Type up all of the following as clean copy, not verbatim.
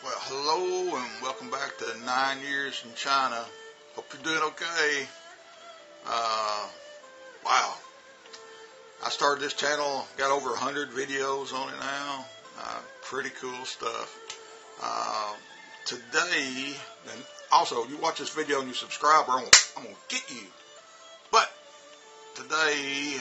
Well, hello and welcome back to 9 Years in China. Hope you're doing okay. Wow. I started this channel, got over 100 videos on it now. Pretty cool stuff. Today, and also you watch this video and you subscribe, or I'm going to get you. But today,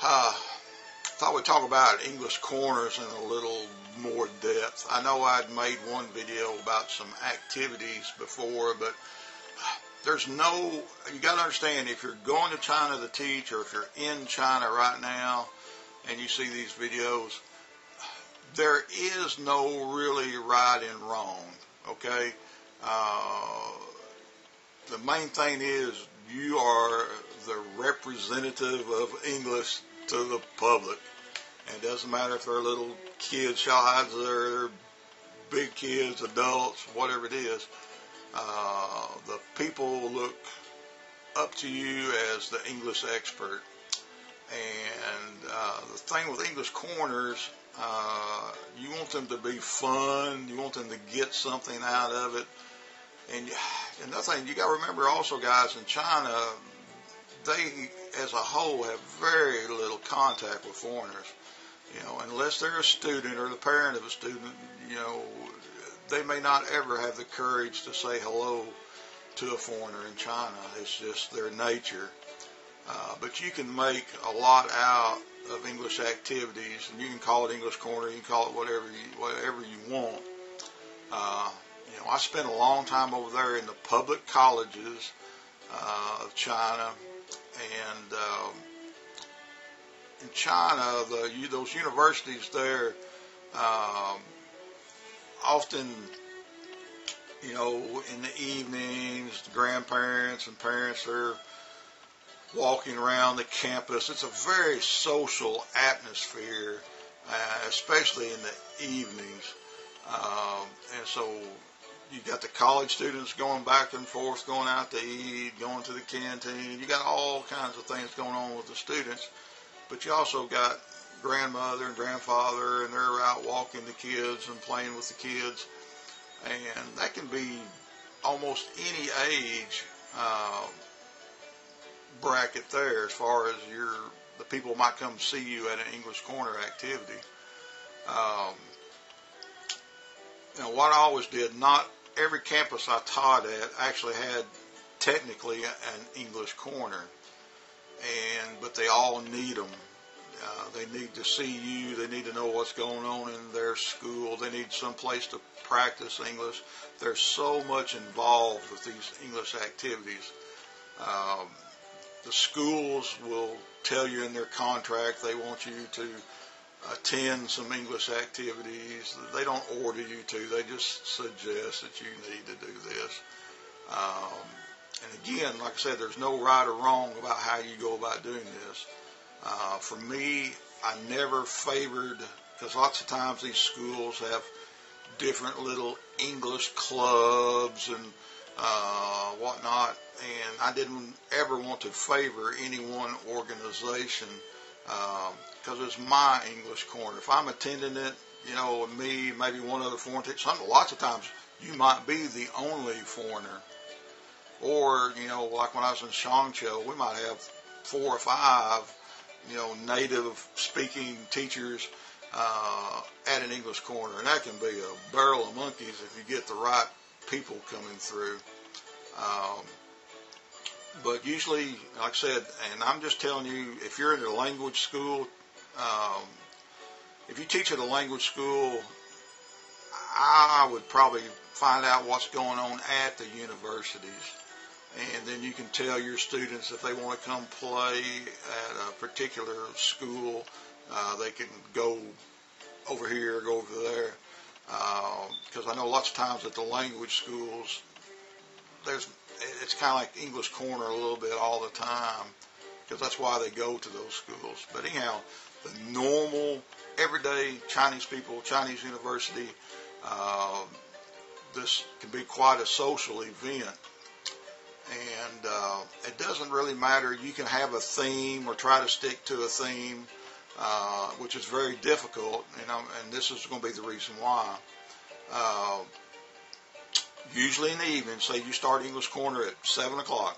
thought we'd talk about English corners in a little more depth. I know I'd made one video about some activities before, but you got to understand, if you're going to China to teach, or if you're in China right now and you see these videos, there is no really right and wrong, okay? The main thing is you are the representative of English to the public. And it doesn't matter if they're little kids, shites, or big kids, adults, whatever it is. The people look up to you as the English expert. And the thing with English corners, you want them to be fun. You want them to get something out of it. And another thing, you got to remember also, guys, in China, they, as a whole, have very little contact with foreigners. You know, unless they're a student or the parent of a student, you know, they may not ever have the courage to say hello to a foreigner in China. It's just their nature. But you can make a lot out of English activities, and you can call it English Corner, you can call it whatever you want. You know, I spent a long time over there in the public colleges of China, and in China, those universities there often, you know, in the evenings, the grandparents and parents are walking around the campus. It's a very social atmosphere, especially in the evenings. And so you got the college students going back and forth, going out to eat, going to the canteen. You got all kinds of things going on with the students. But you also got grandmother and grandfather, and they're out walking the kids and playing with the kids. And that can be almost any age bracket there, as far as the people might come see you at an English Corner activity. You know, what I always did, not every campus I taught at actually had technically an English Corner. But they all need them. They need to see you. They need to know what's going on in their school. They need some place to practice English. There's so much involved with these English activities. The schools will tell you in their contract they want you to attend some English activities. They don't order you to. They just suggest that you need to do this. And again, like I said, there's no right or wrong about how you go about doing this. For me, I never favored, because lots of times these schools have different little English clubs and whatnot, and I didn't ever want to favor any one organization because it's my English Corner. If I'm attending it, you know, me, maybe one other foreign teacher, lots of times you might be the only foreigner. Or, you know, like when I was in Shangqiu, we might have 4 or 5, you know, native-speaking teachers at an English Corner. And that can be a barrel of monkeys if you get the right people coming through. But usually, like I said, and I'm just telling you, if you're in a language school, if you teach at a language school, I would probably find out what's going on at the universities. And then you can tell your students if they want to come play at a particular school, they can go over here, go over there. Because I know lots of times at the language schools, it's kind of like English Corner a little bit all the time, because that's why they go to those schools. But anyhow, the normal, everyday Chinese people, Chinese university, this can be quite a social event. And it doesn't really matter. You can have a theme or try to stick to a theme, which is very difficult, and this is going to be the reason why. Uh, Usually in the evening, say you start English Corner at 7 o'clock.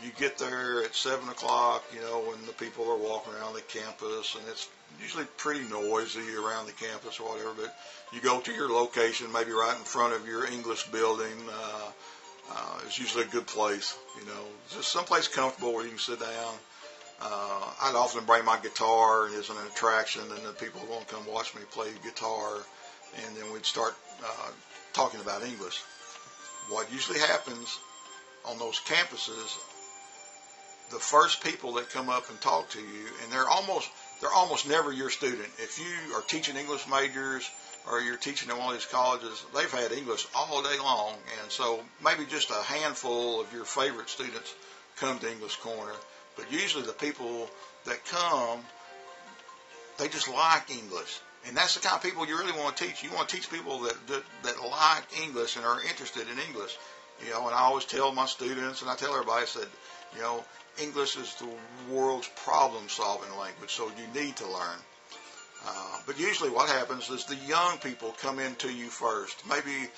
You get there at 7 o'clock, when the people are walking around the campus, and it's usually pretty noisy around the campus or whatever, but you go to your location, maybe right in front of your English building. It's usually a good place, just someplace comfortable where you can sit down. I'd often bring my guitar as an attraction, and the people would want to come watch me play guitar, and then we'd start talking about English. What usually happens on those campuses, the first people that come up and talk to you, and they're almost never your student. If you are teaching English majors or you're teaching at one of these colleges, they've had English all day long, and so maybe just a handful of your favorite students come to English Corner. But usually the people that come, they just like English. And that's the kind of people you really want to teach. You want to teach people that like English and are interested in English. And I always tell my students, and I tell everybody, I said, English is the world's problem-solving language, so you need to learn. But usually what happens is the young people come into you first, maybe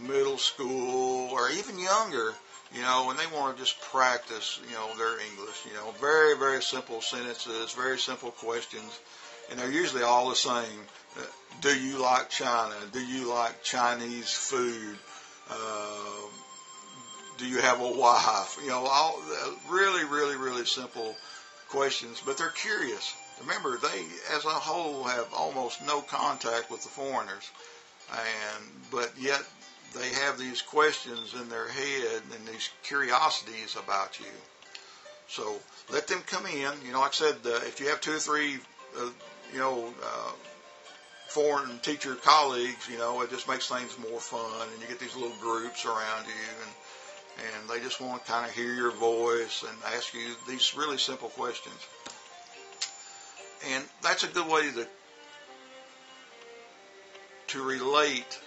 middle school or even younger, and they want to just practice, their English, very, very simple sentences, very simple questions, and they're usually all the same. Do you like China? Do you like Chinese food? Do you have a wife? All really, really, really simple questions, but they're curious. Remember, they, as a whole, have almost no contact with the foreigners, but yet they have these questions in their head and these curiosities about you. So let them come in. Like I said, if you have 2 or 3, foreign teacher colleagues, it just makes things more fun, and you get these little groups around you, and they just want to kind of hear your voice and ask you these really simple questions. And that's a good way to relate,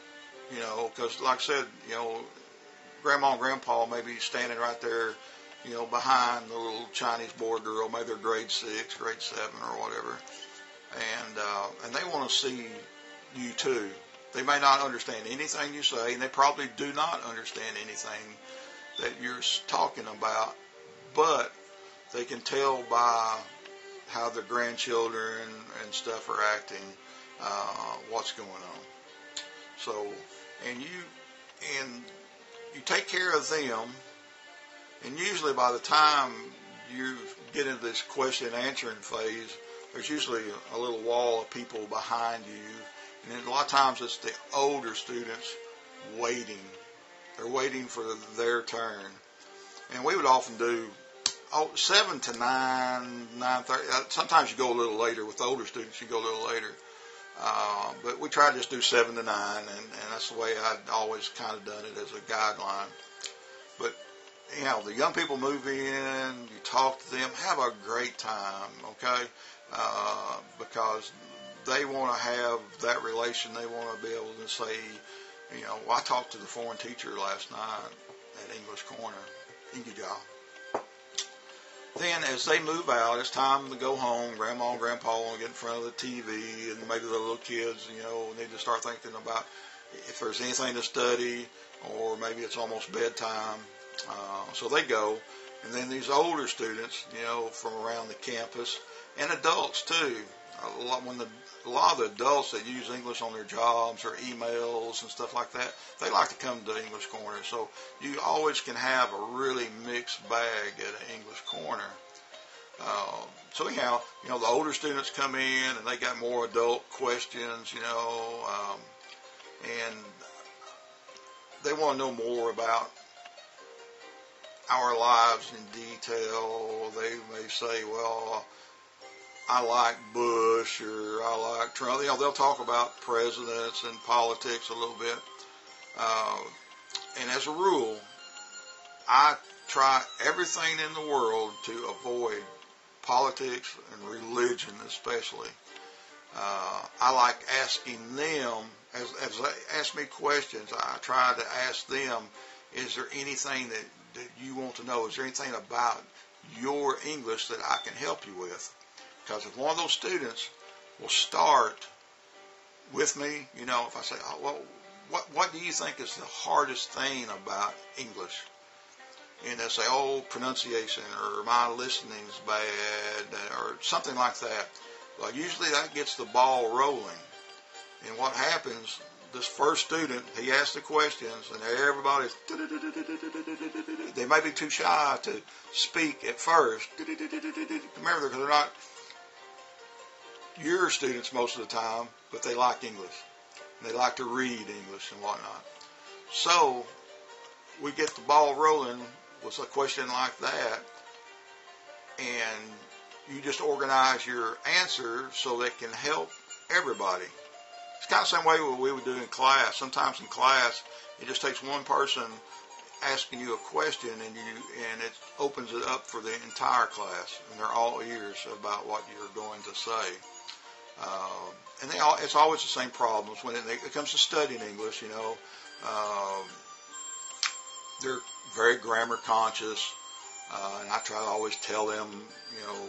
because like I said, Grandma and Grandpa may be standing right there, behind the little Chinese boy girl, maybe they're grade 6, grade 7 or whatever, and they want to see you too. They may not understand anything you say, and they probably do not understand anything that you're talking about, but they can tell by how their grandchildren and stuff are acting, what's going on. So, and you take care of them, and usually by the time you get into this question and answering phase, there's usually a little wall of people behind you, and then a lot of times it's the older students waiting. They're waiting for their turn. And we would often do 7 to 9, 9:30. Sometimes you go a little later. With the older students, you go a little later. But we try to just do 7 to 9, and that's the way I'd always kind of done it as a guideline. But, the young people move in, you talk to them, have a great time, okay? Because they want to have that relation. They want to be able to say, I talked to the foreign teacher last night at English Corner. English.A. Then as they move out, it's time to go home. Grandma and Grandpa want to get in front of the TV, and maybe the little kids, need to start thinking about if there's anything to study, or maybe it's almost bedtime. So they go, and then these older students, from around the campus, and adults too. A lot of the adults that use English on their jobs or emails and stuff like that, they like to come to English Corner. So you always can have a really mixed bag at an English Corner. So anyhow, the older students come in and they got more adult questions, and they want to know more about our lives in detail. They may say, well, I like Bush, or I like Trump. They'll talk about presidents and politics a little bit. And as a rule, I try everything in the world to avoid politics and religion especially. I like asking them, as they ask me questions, I try to ask them, is there anything that you want to know? Is there anything about your English that I can help you with? Because if one of those students will start with me. You know, if I say, oh, well, what do you think is the hardest thing about English? And they say, oh, pronunciation, or my listening's bad, or something like that. Well, usually that gets the ball rolling. And what happens, this first student, he asks the questions, and everybody's, they may be too shy to speak at first. Remember, because they're not your students most of the time, but they like English. They like to read English and whatnot. So we get the ball rolling with a question like that, and you just organize your answer so that can help everybody. It's kind of the same way what we would do in class. Sometimes in class, it just takes one person asking you a question, and it opens it up for the entire class, and they're all ears about what you're going to say. And it's always the same problems when it comes to studying English. You know, they're very grammar conscious, and I try to always tell them, you know,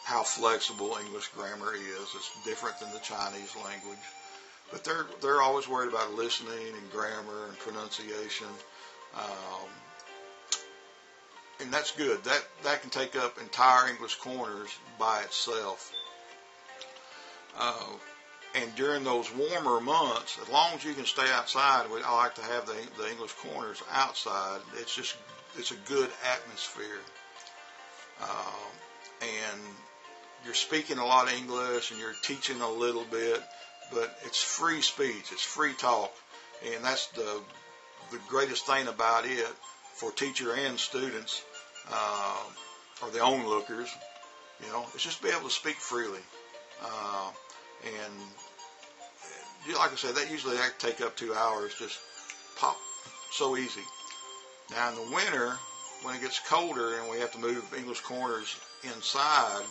how flexible English grammar is. It's different than the Chinese language, but they're always worried about listening and grammar and pronunciation, and that's good. That can take up entire English corners by itself. And during those warmer months, as long as you can stay outside, I like to have the English corners outside. It's a good atmosphere. And you're speaking a lot of English and you're teaching a little bit, but it's free speech, it's free talk. And that's the greatest thing about it for teacher and students, or the onlookers, you know, it's just to be able to speak freely. And like I said, that take up 2 hours, just pop, so easy. Now in the winter, when it gets colder and we have to move English corners inside,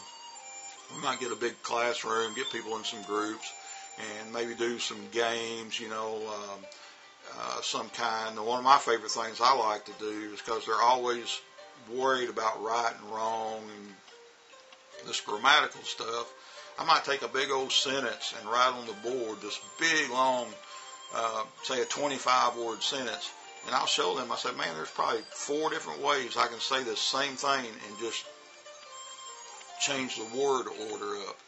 we might get a big classroom, get people in some groups, and maybe do some games, you know, some kind. And one of my favorite things I like to do is because they're always worried about right and wrong and this grammatical stuff, I might take a big old sentence and write on the board this big long, say a 25-word sentence, and I'll show them. I say, man, there's probably 4 different ways I can say the same thing and just change the word order up.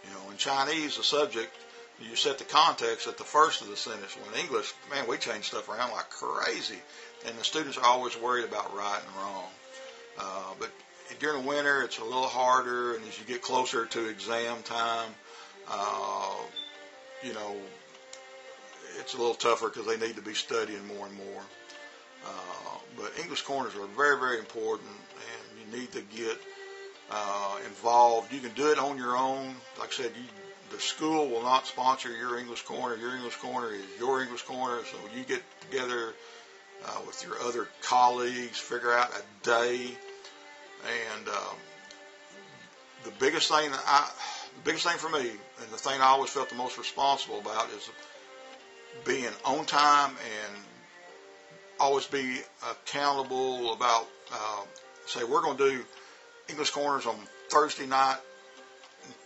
You know, in Chinese, the subject, you set the context at the first of the sentence. When in English, man, we change stuff around like crazy, and the students are always worried about right and wrong. But during the winter, it's a little harder, and as you get closer to exam time, you know, it's a little tougher because they need to be studying more and more. But English corners are very, very important, and you need to get involved. You can do it on your own. Like I said, the school will not sponsor your English corner. Your English corner is your English corner, so you get together with your other colleagues, figure out a day. And the biggest thing for me, and the thing I always felt the most responsible about, is being on time and always be accountable about, say, we're going to do English corners on Thursday night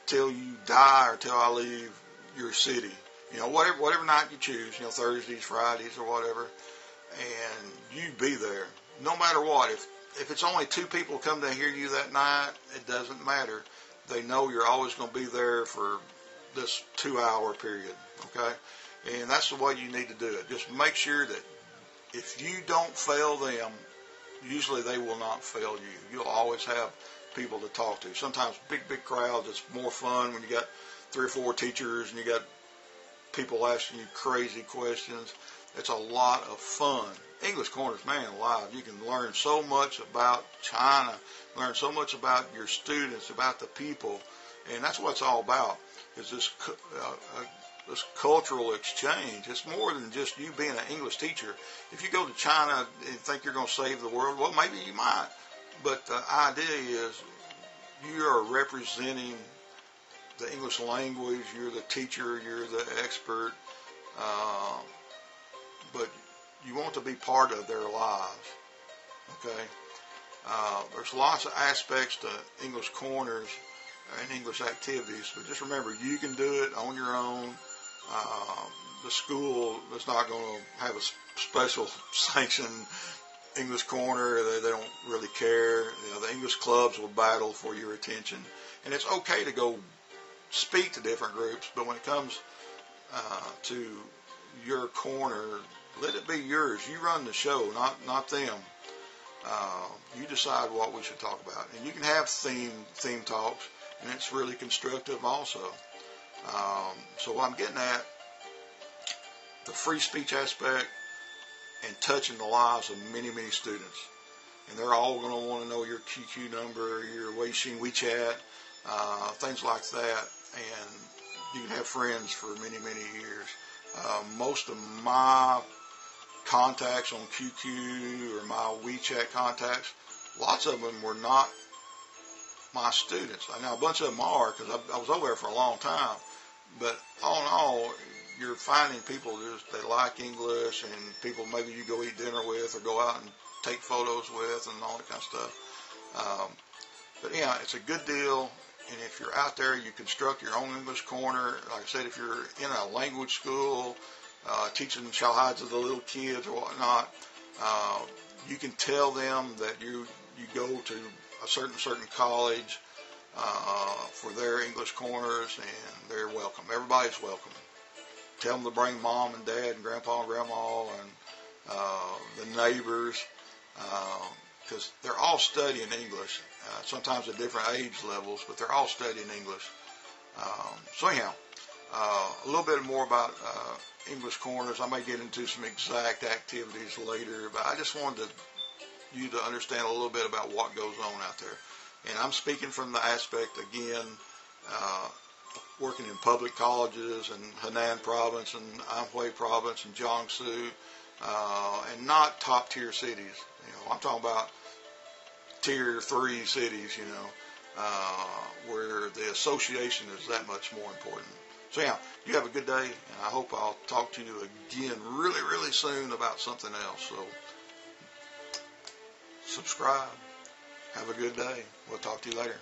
until you die or till I leave your city. You know, whatever night you choose, you know, Thursdays, Fridays, or whatever, and you be there no matter what. If it's only 2 people come to hear you that night, it doesn't matter. They know you're always going to be there for this 2-hour period, okay? And that's the way you need to do it. Just make sure that if you don't fail them, usually they will not fail you. You'll always have people to talk to. Sometimes big crowds, it's more fun when you got 3 or 4 teachers and you got people asking you crazy questions. It's a lot of fun. English corners, man, alive. You can learn so much about China, learn so much about your students, about the people, and that's what it's all about, is this cultural exchange. It's more than just you being an English teacher. If you go to China and think you're going to save the world, well, maybe you might, but the idea is you are representing the English language. You're the teacher, you're the expert, but you want to be part of their lives, okay? There's lots of aspects to English corners and English activities. But just remember, you can do it on your own. The school is not going to have a special sanction English corner. They don't really care. The English clubs will battle for your attention. And it's okay to go speak to different groups, but when it comes to your corner, let it be yours. You run the show, not them. You decide what we should talk about. And you can have theme talks, and it's really constructive also. So what I'm getting at, the free speech aspect and touching the lives of many, many students. And they're all going to want to know your QQ number, your Weixin, WeChat, things like that. And you can have friends for many, many years. Most of my contacts on QQ or my WeChat contacts, lots of them were not my students. Now, a bunch of them are, because I was over there for a long time. But all in all, you're finding people they like English, and people maybe you go eat dinner with or go out and take photos with and all that kind of stuff. But yeah, it's a good deal. And if you're out there, you construct your own English corner. Like I said, if you're in a language school, teaching Shalhaids of the little kids or whatnot, you can tell them that you go to a certain college for their English corners, and they're welcome. Everybody's welcome. Tell them to bring mom and dad and grandpa and grandma and the neighbors, because they're all studying English. Sometimes at different age levels, but they're all studying English. So anyhow, a little bit more about English corners. I may get into some exact activities later, but I just wanted you to understand a little bit about what goes on out there. And I'm speaking from the aspect, again, working in public colleges in Henan province and Anhui province and Jiangsu, and not top tier cities. I'm talking about tier 3 cities, where the association is that much more important. So yeah, you have a good day, and I hope I'll talk to you again really, really soon about something else. So subscribe. Have a good day. We'll talk to you later.